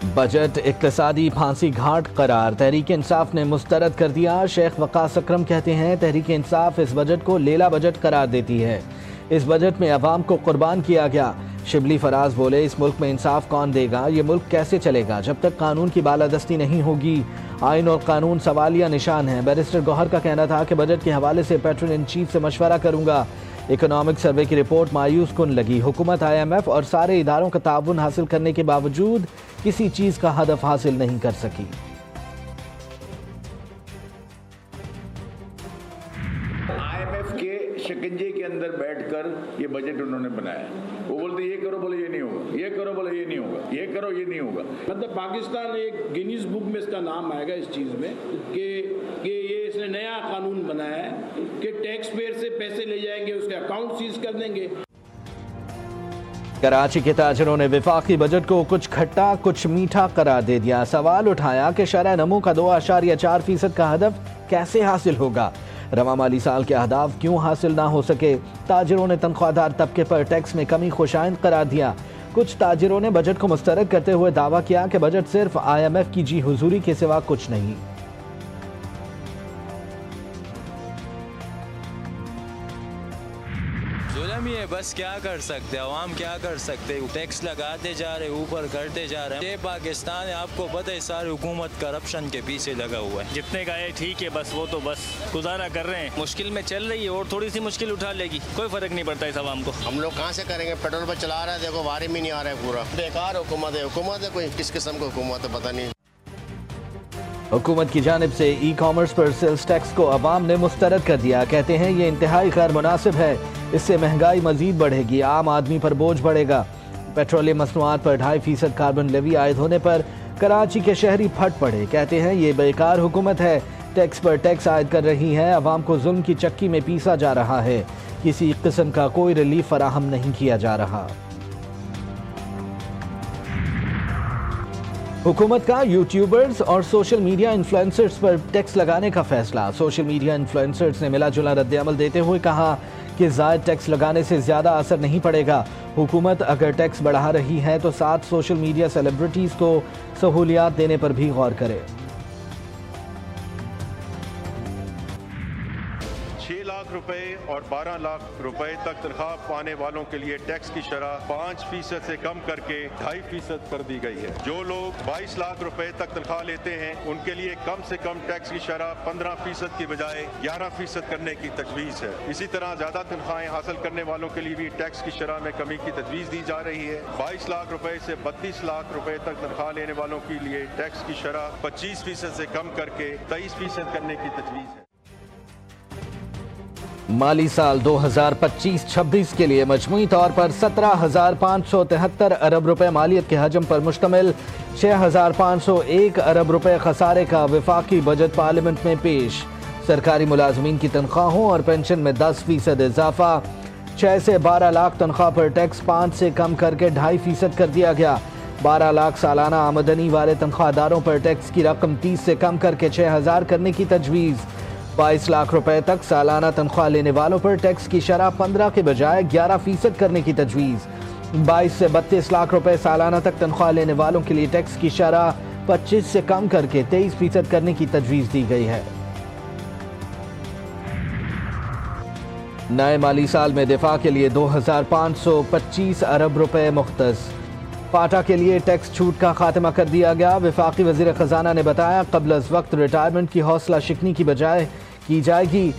Budget इक्तिसादी फांसी घाट करार, तहरीक इंसाफ ने मुस्तरद कर दिया। शेख वकास अकरम कहते हैं तहरीक इंसाफ इस बजट को लेला बजट करार देती है। इस बजट में अवाम को कुर्बान किया गया। शिबली फराज बोले, इस मुल्क में इंसाफ कौन देगा? ये मुल्क कैसे चलेगा जब तक कानून की बालादस्ती नहीं होगी? आइन और कानून सवालिया निशान है। बैरिस्टर गौहर का कहना था कि बजट के हवाले से पेट्रोल इन चीफ से मशवरा करूंगा। इकोनॉमिक सर्वे की रिपोर्ट मायूस कुन लगी। हुकूमत, IMF और सारे इदारों का ताउन हासिल करने के बावजूद किसी चीज का हदफ हासिल नहीं कर सकी। IMF के शिकंजे के अंदर बैठकर ये बजट उन्होंने बनाया। वो बोलते ये करो, बोले ये नहीं होगा, ये करो, बोले ये नहीं होगा, ये करो, ये नहीं होगा। मतलब पाकिस्तान एक गिनीज बुक में इसका नाम आएगा इस चीज़ में कि ये इसने नया कानून बनाया है कि टैक्स पेयर से पैसे ले जाएंगे, उसके अकाउंट सीज कर देंगे। कराची के ताजरों ने विफाकी बजट को कुछ खट्टा कुछ मीठा करार दे दिया। सवाल उठाया कि शरह नमू का 2.4% का हदफ कैसे हासिल होगा? रवा माली साल के अहदाफ क्यों हासिल ना हो सके? ताजिरों ने तनख्वाहदार तबके पर टैक्स में कमी खुशाइंद करार दिया। कुछ ताजिरों ने बजट को मुस्तरद करते हुए दावा किया कि बजट सिर्फ IMF की जी हुजूरी के सिवा कुछ नहीं। जुल्म ही है, बस क्या कर सकते, अवाम क्या कर सकते? टैक्स लगाते जा रहे, ऊपर करते जा रहे हैं। ये पाकिस्तान है, आपको पता है सारी हुकूमत करप्शन के पीछे लगा हुआ है। जितने का है ठीक है, बस वो तो बस गुजारा कर रहे हैं। मुश्किल में चल रही है और थोड़ी सी मुश्किल उठा लेगी, कोई फर्क नहीं पड़ता इस अवाम को। हम लोग कहाँ से करेंगे? पेट्रोल पर चला रहा है, देखो वारे में नहीं आ रहा है, पूरा बेकार हुकूमत है। हुकूमत है कोई किस किस्म की हुकूमत है पता नहीं। हुकूमत की जानिब से ई-कॉमर्स पर सेल्स टैक्स को अवाम ने मुस्तरद कर दिया। कहते हैं ये इंतहाई गैर मुनासिब है, इससे महंगाई मजीद बढ़ेगी, आम आदमी पर बोझ बढ़ेगा। पेट्रोलियम मसनूआत पर 2.5% कार्बन लेवी आयद होने पर कराची के शहरी फट पड़े। कहते हैं ये बेकार हुकूमत है, टैक्स पर टैक्स आयद कर रही है, अवाम को जुल्म की चक्की में पीसा जा रहा है, किसी किस्म का कोई रिलीफ फराहम नहीं किया जा रहा। हुकूमत का यूट्यूबर्स और सोशल मीडिया इन्फ्लुएंसर्स पर टैक्स लगाने का फैसला। सोशल मीडिया इन्फ्लुएंसर्स ने मिला जुला रद्द-ए-अमल देते हुए कहा कि ज़ायद टैक्स लगाने से ज़्यादा असर नहीं पड़ेगा। हुकूमत अगर टैक्स बढ़ा रही है तो साथ सोशल मीडिया सेलिब्रिटीज़ को सहूलियात देने पर भी गौर करे। 6 लाख रुपए और 12 लाख रुपए तक तनख्वाह पाने वालों के लिए टैक्स की शरह 5% से कम करके 2.5% कर दी गई है। जो लोग 22 लाख रुपए तक तनख्वाह लेते हैं उनके लिए कम से कम टैक्स की शरह 15% की बजाय 11% करने की तजवीज़ है। इसी तरह ज्यादा तनख्वाहें हासिल करने वालों के लिए भी टैक्स की शरह में कमी की तजवीज़ दी जा रही है। 22 लाख रुपए से 32 लाख रुपए तक तनख्वाह लेने वालों के लिए टैक्स की शरह 25% से कम करके 23% करने की तजवीज़ है। माली साल 2025-26 के लिए मजमूई तौर पर 17,573 अरब रुपए मालियत के हजम पर मुश्तमिल 6,501 अरब रुपए खसारे का विफाकी बजट पार्लियामेंट में पेश। सरकारी मुलाजमीन की तनख्वाहों और पेंशन में 10% इजाफा। 6 से 12 लाख तनख्वाह पर टैक्स 5 से कम करके 2.5% कर दिया गया। 12 लाख सालाना आमदनी वाले तनख्वाहदारों पर टैक्स की रकम 30 से कम करके 6,000 करने की तजवीज़। 22 लाख रुपए तक सालाना तनख्वाह लेने वालों पर टैक्स की शरह 15 के बजाय 11% करने की तजवीज़। 22 से 32 लाख रुपए सालाना तक तनख्वाह लेने वालों के लिए टैक्स की शरह 25 से कम करके 23% करने की तजवीज़ दी गई है। नए माली साल में दिफा के लिए 2,525 अरब रुपए मुख्तस। पाटा के लिए टैक्स छूट का खात्मा कर दिया गया। वफाकी वज़ीर ख़जाना ने बताया कबल अज़ वक्त रिटायरमेंट की हौसला शिकनी की बजाय की जाएगी।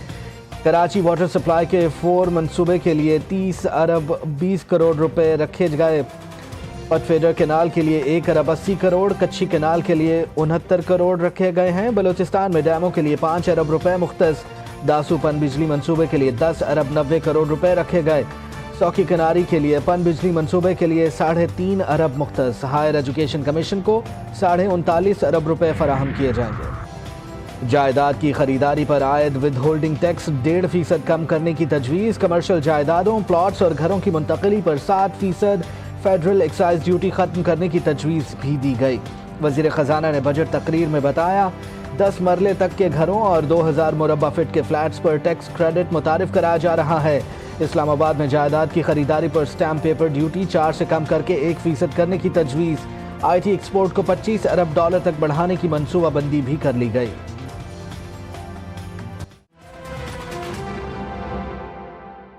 कराची वाटर सप्लाई के 4 मनसूबे के लिए 30 अरब 20 करोड़ रुपए रखे गए। पटफेडर केनाल के लिए 1 अरब 80 करोड़, कच्ची केनाल के लिए 69 करोड़ रखे गए हैं। बलोचिस्तान में डैमों के लिए 5 अरब रुपए मुख्तस। दासू पन बिजली मनसूबे के लिए 10 अरब 90 करोड़ रुपए रखे गए। सौकी किनारी के लिए पन बिजली मंसूबे के लिए 3.5 अरब मुख्तस। हायर एजुकेशन कमीशन को 39.5 अरब रुपए फराहम किए जाएंगे। जायदाद की खरीदारी पर आयद विद होल्डिंग टैक्स 1.5% कम करने की तजवीज़। कमर्शियल जायदादों, प्लॉट्स और घरों की मुंतकली पर 7% फेडरल एक्साइज ड्यूटी खत्म करने की तजवीज़ भी दी गई। वज़ीर ख़जाना ने बजट तकरीर में बताया 10 मरले तक के घरों और 2000 मुरब्बा फिट के फ्लैट्स पर टैक्स क्रेडिट मुतारिफ कराया जा रहा है। इस्लामाबाद में जायदाद की खरीदारी पर स्टैम्प पेपर ड्यूटी 4 से कम करके 1% करने की तजवीज़। IT एक्सपोर्ट को $25 अरब तक बढ़ाने की मंसूबाबंदी भी कर ली गई।